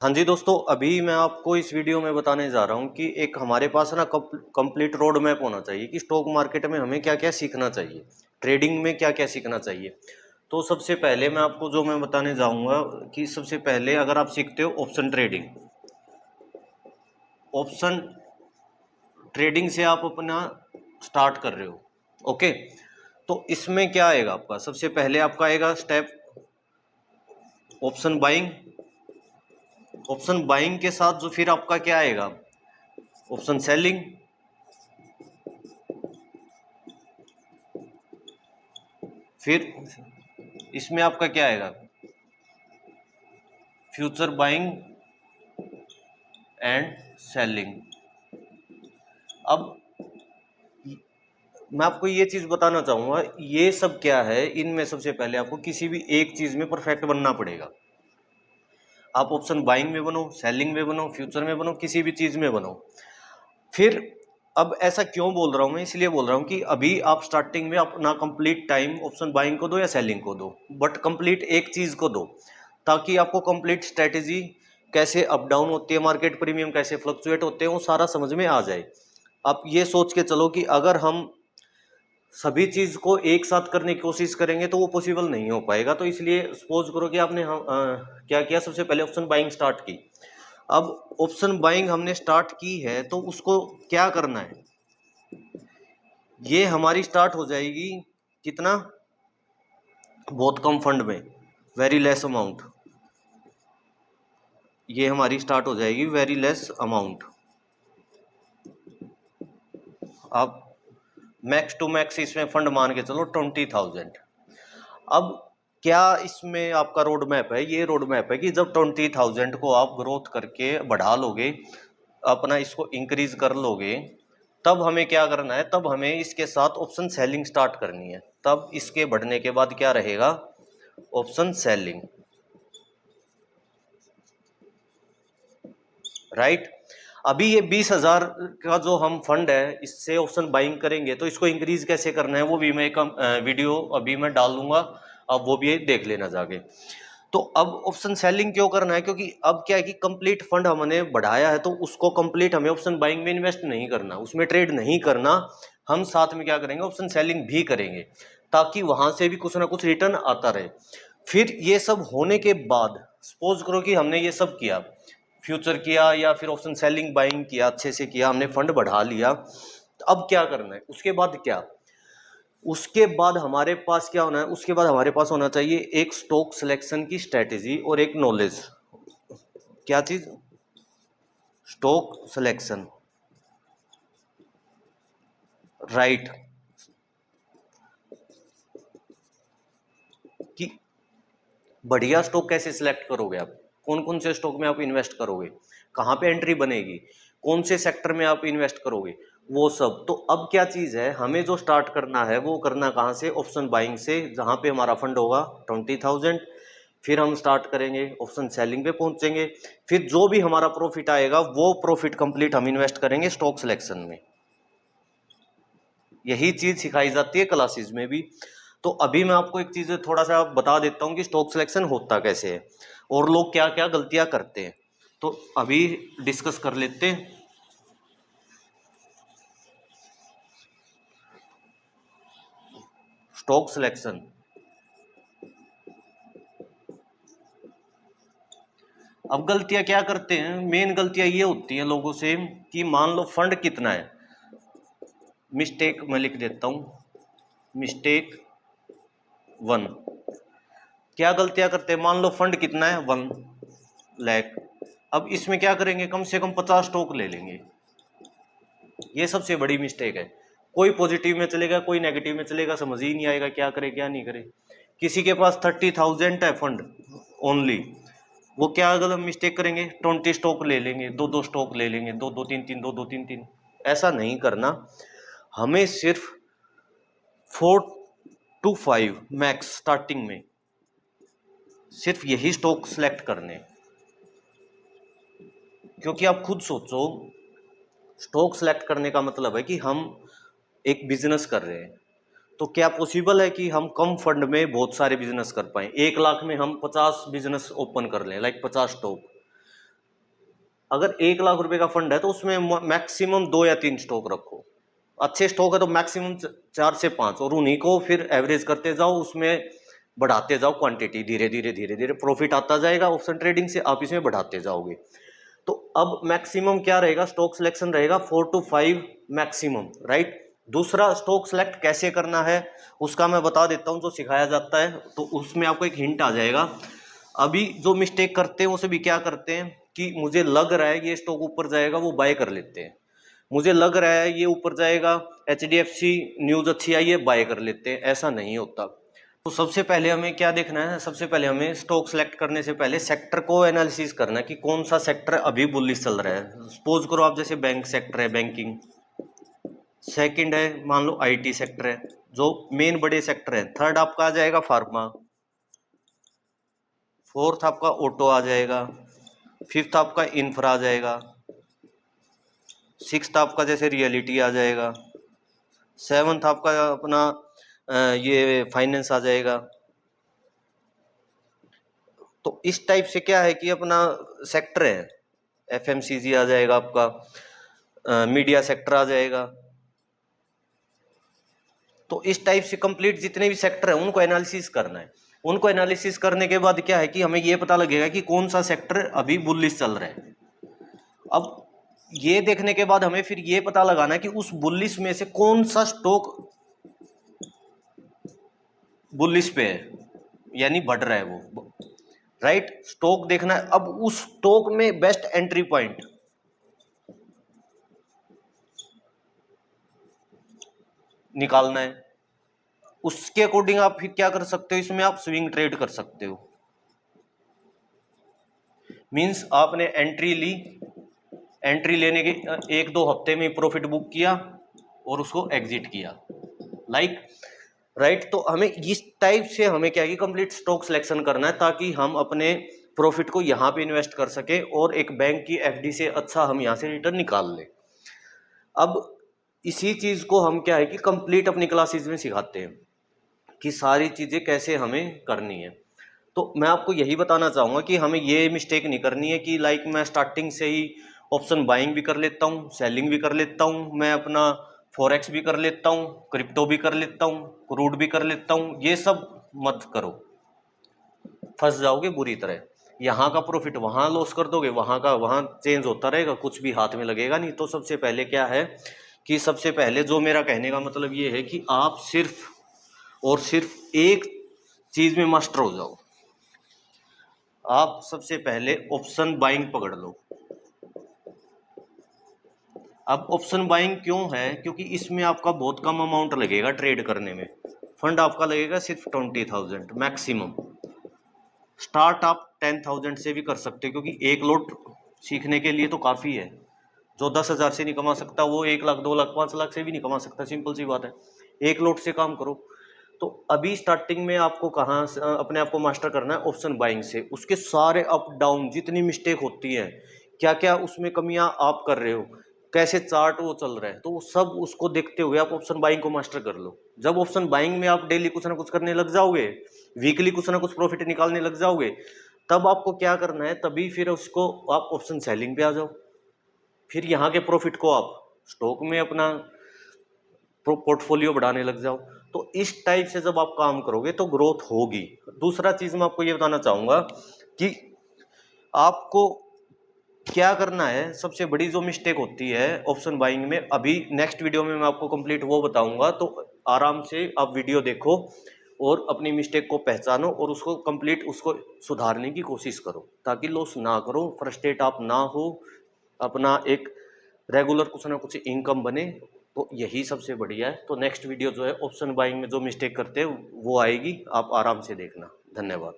हाँ जी दोस्तों, अभी मैं आपको इस वीडियो में बताने जा रहा हूँ कि एक हमारे पास ना कंप्लीट रोड मैप होना चाहिए कि स्टॉक मार्केट में हमें क्या क्या सीखना चाहिए, ट्रेडिंग में क्या क्या सीखना चाहिए। तो सबसे पहले मैं बताने जाऊँगा कि सबसे पहले अगर आप सीखते हो ऑप्शन ट्रेडिंग, ऑप्शन ट्रेडिंग से आप अपना स्टार्ट कर रहे हो। ओके, तो इसमें क्या आएगा आपका, सबसे पहले आपका आएगा step option buying. Option buying के साथ जो फिर आपका क्या आएगा, ऑप्शन सेलिंग। फिर इसमें आपका क्या आएगा, फ्यूचर बाइंग एंड सेलिंग। अब मैं आपको ये चीज बताना चाहूंगा, ये सब क्या है, इनमें सबसे पहले आपको किसी भी एक चीज में परफेक्ट बनना पड़ेगा। आप ऑप्शन बाइंग में बनो, सेलिंग में बनो, फ्यूचर में बनो, किसी भी चीज में बनो। फिर अब ऐसा क्यों बोल रहा हूं मैं, इसलिए बोल रहा हूं कि अभी आप स्टार्टिंग में अपना कंप्लीट टाइम ऑप्शन बाइंग को दो या सेलिंग को दो, बट कंप्लीट एक चीज को दो, ताकि आपको कंप्लीट स्ट्रेटेजी कैसे अप डाउन होती है, मार्केट प्रीमियम कैसे फ्लक्चुएट होते हैं, वो सारा समझ में आ जाए। आप ये सोच के चलो कि अगर हम सभी चीज को एक साथ करने की कोशिश करेंगे तो वो पॉसिबल नहीं हो पाएगा। तो इसलिए सपोज करो कि आपने क्या किया, सबसे पहले ऑप्शन बाइंग स्टार्ट की। अब ऑप्शन बाइंग हमने स्टार्ट की है तो उसको क्या करना है, ये हमारी स्टार्ट हो जाएगी कितना, बहुत कम फंड में, वेरी लेस अमाउंट। ये हमारी स्टार्ट हो जाएगी वेरी लेस अमाउंट। अब मैक्स टू मैक्स इसमें फंड मान के चलो 20,000। अब क्या इसमें आपका रोड मैप है, ये रोड मैप है कि जब 20,000 को आप ग्रोथ करके बढ़ा लोगे, अपना इसको इंक्रीज कर लोगे, तब हमें क्या करना है, तब हमें इसके साथ ऑप्शन सेलिंग स्टार्ट करनी है। तब इसके बढ़ने के बाद क्या रहेगा, ऑप्शन सेलिंग, राइट। अभी ये 20,000 का जो हम फंड है, इससे ऑप्शन बाइंग करेंगे, तो इसको इंक्रीज कैसे करना है वो भी मैं एक वीडियो अभी मैं डाल दूंगा, अब वो भी देख लेना जाके। तो अब ऑप्शन सेलिंग क्यों करना है, क्योंकि अब क्या है कि कंप्लीट फंड हमने बढ़ाया है, तो उसको कंप्लीट हमें ऑप्शन बाइंग में इन्वेस्ट नहीं करना, उसमें ट्रेड नहीं करना। हम साथ में क्या करेंगे, ऑप्शन सेलिंग भी करेंगे, ताकि वहां से भी कुछ ना कुछ रिटर्न आता रहे। फिर ये सब होने के बाद सपोज करो कि हमने ये सब किया, फ्यूचर किया या फिर ऑप्शन सेलिंग बाइंग किया, अच्छे से किया, हमने फंड बढ़ा लिया। तो अब क्या करना है, उसके बाद क्या, उसके बाद हमारे पास क्या होना है, उसके बाद हमारे पास होना चाहिए एक स्टॉक सिलेक्शन की स्ट्रेटेजी और एक नॉलेज। क्या चीज, स्टॉक सिलेक्शन, राइट। कि बढ़िया स्टॉक कैसे सिलेक्ट करोगे आप, कौन कौन से स्टॉक में आप इन्वेस्ट करोगे, कहाँ पे एंट्री बनेगी, कौन से सेक्टर में आप इन्वेस्ट करोगे, वो सब। तो अब क्या चीज है, हमें जो स्टार्ट करना है वो करना कहाँ से, ऑप्शन बाइंग से, जहां पे हमारा फंड होगा 20,000। फिर हम स्टार्ट करेंगे, ऑप्शन सेलिंग पे पहुंचेंगे। फिर जो भी हमारा प्रॉफिट आएगा वो प्रॉफिट कंप्लीट हम इन्वेस्ट करेंगे स्टॉक सिलेक्शन में। यही चीज सिखाई जाती है क्लासेस में भी। तो अभी मैं आपको एक चीज थोड़ा सा बता देता हूँ कि स्टॉक सिलेक्शन होता कैसे है और लोग क्या क्या गलतियां करते हैं। तो अभी डिस्कस कर लेते हैं स्टॉक सिलेक्शन। अब गलतियां क्या करते हैं, मेन गलतियां ये होती हैं लोगों से कि मान लो फंड कितना है, मिस्टेक मैं लिख देता हूं, मिस्टेक 1। क्या गलतियां करते हैं, मान लो फंड कितना है, 1 लाख। अब इसमें क्या करेंगे, कम से कम 50 स्टॉक ले लेंगे। ये सबसे बड़ी मिस्टेक है। कोई पॉजिटिव में चलेगा, कोई नेगेटिव में चलेगा, समझ ही नहीं आएगा क्या करे क्या नहीं करे। किसी के पास 30,000 है फंड ओनली, वो क्या गलत मिस्टेक करेंगे, 20 स्टॉक ले लेंगे, दो दो स्टॉक ले लेंगे, दो दो तीन तीन, दो दो तीन तीन। ऐसा नहीं करना, हमें सिर्फ 4 to 5 मैक्स स्टार्टिंग में सिर्फ यही स्टॉक सेलेक्ट करने। क्योंकि आप खुद सोचो, स्टॉक सेलेक्ट करने का मतलब है कि हम एक बिजनेस कर रहे हैं। तो क्या पॉसिबल है कि हम कम फंड में बहुत सारे बिजनेस कर पाए, 1 लाख में हम 50 बिजनेस ओपन कर लें, लाइक 50 स्टॉक। अगर 1 लाख रुपए का फंड है तो उसमें मैक्सिमम 2 या 3 स्टॉक रखो। अच्छे स्टॉक है तो मैक्सिमम 4 से 5, और उन्हीं को फिर एवरेज करते जाओ, उसमें बढ़ाते जाओ क्वांटिटी, धीरे धीरे धीरे धीरे प्रॉफिट आता जाएगा ऑप्शन ट्रेडिंग से, आप इसमें बढ़ाते जाओगे। तो अब मैक्सिमम क्या रहेगा, स्टॉक सिलेक्शन रहेगा 4 to 5 मैक्सिमम, राइट। दूसरा, स्टॉक सेलेक्ट कैसे करना है उसका मैं बता देता हूं, जो सिखाया जाता है, तो उसमें आपको एक हिंट आ जाएगा। अभी जो मिस्टेक करते हैं वो सभी क्या करते हैं कि मुझे लग रहा है ये स्टॉक ऊपर जाएगा, वो बाय कर लेते हैं। मुझे लग रहा है ये ऊपर जाएगा, HDFC न्यूज अच्छी आई है, बाय कर लेते हैं। ऐसा नहीं होता। तो सबसे पहले हमें क्या देखना है, सबसे पहले हमें स्टॉक सेलेक्ट करने से पहले सेक्टर को एनालिसिस करना है कि कौन सा सेक्टर अभी बुलिश चल रहा है। सपोज करो आप, जैसे बैंक सेक्टर है, बैंकिंग। सेकंड है, मान लो IT सेक्टर है, जो मेन बड़े सेक्टर है। थर्ड आपका आ जाएगा फार्मा। फोर्थ आपका ऑटो आ जाएगा। फिफ्थ आपका इंफ्रा आ जाएगा। सिक्स्थ आपका जैसे रियलिटी आ जाएगा। सेवंथ आपका अपना ये फाइनेंस आ जाएगा। तो इस टाइप से क्या है कि अपना सेक्टर है। FMCG आ जाएगा आपका, मीडिया सेक्टर आ जाएगा। तो इस टाइप से कंप्लीट जितने भी सेक्टर है उनको एनालिसिस करना है। उनको एनालिसिस करने के बाद क्या है कि हमें ये पता लगेगा कि कौन सा सेक्टर अभी बुलिश चल रहा है। अब ये देखने के बाद हमें फिर ये पता लगाना है कि उस बुलिश में से कौन सा स्टॉक बुलिश पे है, यानी बढ़ रहा है वो, राइट। स्टॉक देखना है। अब उस स्टॉक में बेस्ट एंट्री पॉइंट निकालना है। उसके अकॉर्डिंग आप फिर क्या कर सकते हो, इसमें आप स्विंग ट्रेड कर सकते हो। मींस आपने एंट्री ली, एंट्री लेने के 1-2 हफ्ते में प्रॉफिट बुक किया और उसको एग्जिट किया, लाइक, राइट। तो हमें इस टाइप से हमें क्या है कि कंप्लीट स्टॉक सिलेक्शन करना है, ताकि हम अपने प्रॉफिट को यहाँ पे इन्वेस्ट कर सके और एक बैंक की FD से अच्छा हम यहाँ से रिटर्न निकाल लें। अब इसी चीज को हम क्या है कि कंप्लीट अपनी क्लासेस में सिखाते हैं कि सारी चीजें कैसे हमें करनी है। तो मैं आपको यही बताना चाहूंगा कि हमें ये मिस्टेक नहीं करनी है कि लाइक मैं स्टार्टिंग से ही ऑप्शन बाइंग भी कर लेता हूँ, सेलिंग भी कर लेता हूँ, मैं अपना फॉरेक्स भी कर लेता हूँ, क्रिप्टो भी कर लेता हूँ, क्रूड भी कर लेता हूँ। ये सब मत करो, फंस जाओगे बुरी तरह। यहाँ का प्रॉफिट वहाँ लॉस कर दोगे, वहाँ का वहाँ चेंज होता रहेगा, कुछ भी हाथ में लगेगा नहीं। तो सबसे पहले क्या है कि सबसे पहले जो मेरा कहने का मतलब ये है कि आप सिर्फ और सिर्फ एक चीज में मास्टर हो जाओ। आप सबसे पहले ऑप्शन बाइंग पकड़ लो। अब ऑप्शन बाइंग क्यों है, क्योंकि इसमें आपका बहुत कम अमाउंट लगेगा ट्रेड करने में। फंड आपका लगेगा सिर्फ 20,000 मैक्सिमम। स्टार्ट आप 10,000 से भी कर सकते हो, क्योंकि एक लोट सीखने के लिए तो काफ़ी है। जो 10,000 से नहीं कमा सकता वो 1 लाख, 2 लाख, 5 लाख से भी नहीं कमा सकता। सिंपल सी बात है। एक लोट से काम करो। तो अभी स्टार्टिंग में आपको कहाँ अपने आप को मास्टर करना है, ऑप्शन बाइंग से। उसके सारे अप डाउन जितनी मिस्टेक होती है, क्या क्या उसमें कमियां आप कर रहे हो, कैसे चार्ट वो चल रहा है, तो वो सब उसको देखते हुए आप ऑप्शन बाइंग को मास्टर कर लो। जब ऑप्शन बाइंग में आप डेली कुछ ना कुछ करने लग जाओगे, वीकली कुछ ना कुछ प्रॉफिट निकालने लग जाओगे, तब आपको क्या करना है, तभी फिर उसको आप ऑप्शन सेलिंग पे आ जाओ। फिर यहाँ के प्रॉफिट को आप स्टॉक में अपना पोर्टफोलियो बढ़ाने लग जाओ। तो इस टाइप से जब आप काम करोगे तो ग्रोथ होगी। दूसरा चीज मैं आपको ये बताना चाहूंगा कि आपको क्या करना है। सबसे बड़ी जो मिस्टेक होती है ऑप्शन बाइंग में, अभी नेक्स्ट वीडियो में मैं आपको कंप्लीट वो बताऊंगा, तो आराम से आप वीडियो देखो और अपनी मिस्टेक को पहचानो और उसको कंप्लीट उसको सुधारने की कोशिश करो, ताकि लॉस ना करो, फ्रस्ट्रेट आप ना हो, अपना एक रेगुलर कुछ ना कुछ इनकम बने। तो यही सबसे बढ़िया है। तो नेक्स्ट वीडियो जो है ऑप्शन बाइंग में जो मिस्टेक करते हैं वो आएगी, आप आराम से देखना। धन्यवाद।